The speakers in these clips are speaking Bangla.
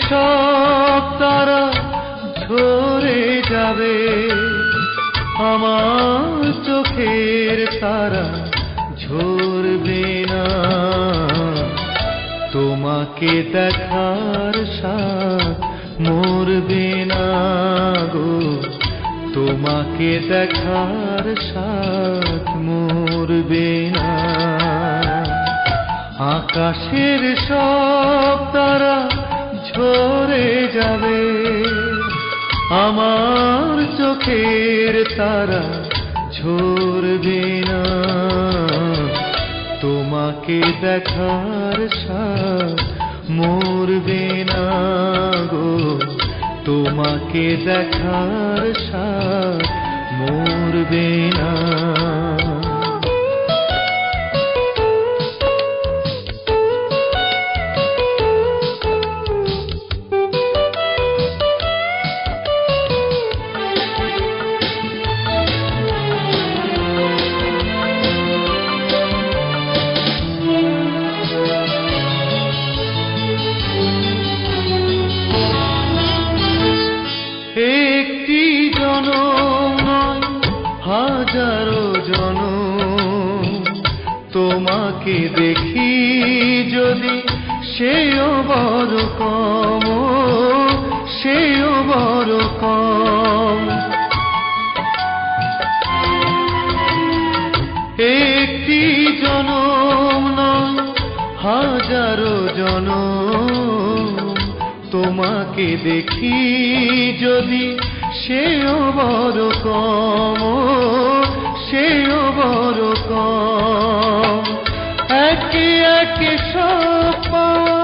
সব তারা ঝরে যাবে, আমার চোখের তারা ঝরবে না। তোমাকে দেখার সাথ মরবে না গো, তোমাকে দেখার সাথ মরবে না। আকাশের সব তারা ঝরে যাবে, আমার চোখের তারা ঝরবে না। তোমাকে দেখার সাথ মরবে না গো, তোমাকে দেখার সাথ মরবে না। একটি জনম নয় হাজারো জনম, তোমাকে দেখি যদি সেও বড় কম, সেও বড় কম। একটি জনম নয় হাজারো জনম, তোমাকে দেখি যদি সেও বড় কম, সেও বড় কম। একে একে সব পাওয়া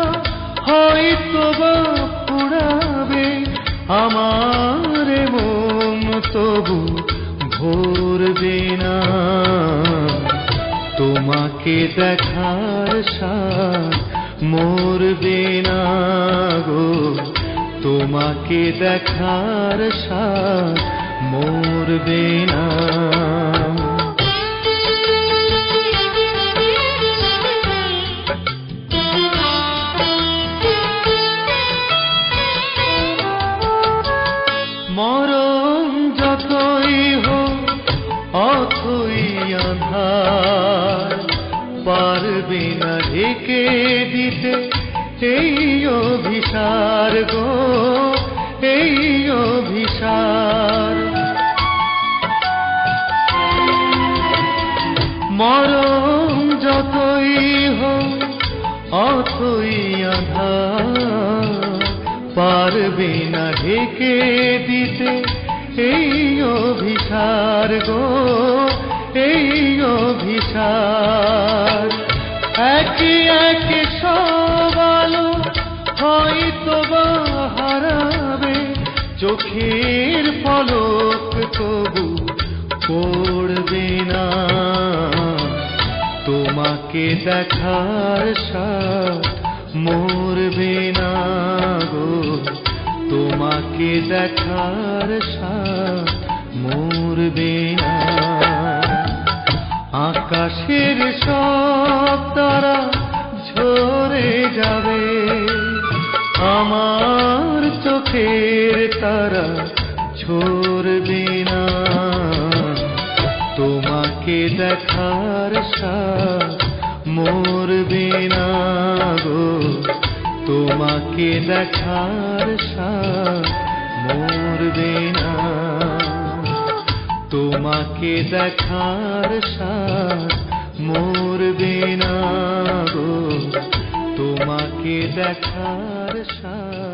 হয়তো বা পুরাবে, আমার মন তবু ভরবে না। তোমাকে দেখার সাথ মরবে না গো, তোমাকে দেখার সাথ মরবে না। মরণ যতই হোক অথই আঁধার, পারবে না ঢেকে দিতে এই অভিসার গো, এই অভিসার। মরণ যতই হোক অথই আঁধার, পারবে না ঢেকে দিতে এই অভিসার গো, এই অভিসার। একে একে সব আলো হয়তো বা হারাবে, চোখের পলক তবু পড়বে না। তোমাকে দেখার সাথ মরবে না গো, তোমাকে দেখার সাথ মরবে না। আকাশের সব তারা ঝরে যাবে, আমার চোখের তারা ঝরবে না। তোমাকে দেখার সাথ মরবে না গো, তোমাকে দেখার সাথ মরবে না। তোমাকে দেখার সাথ মরবে না গো, তোমাকে দেখার সাথ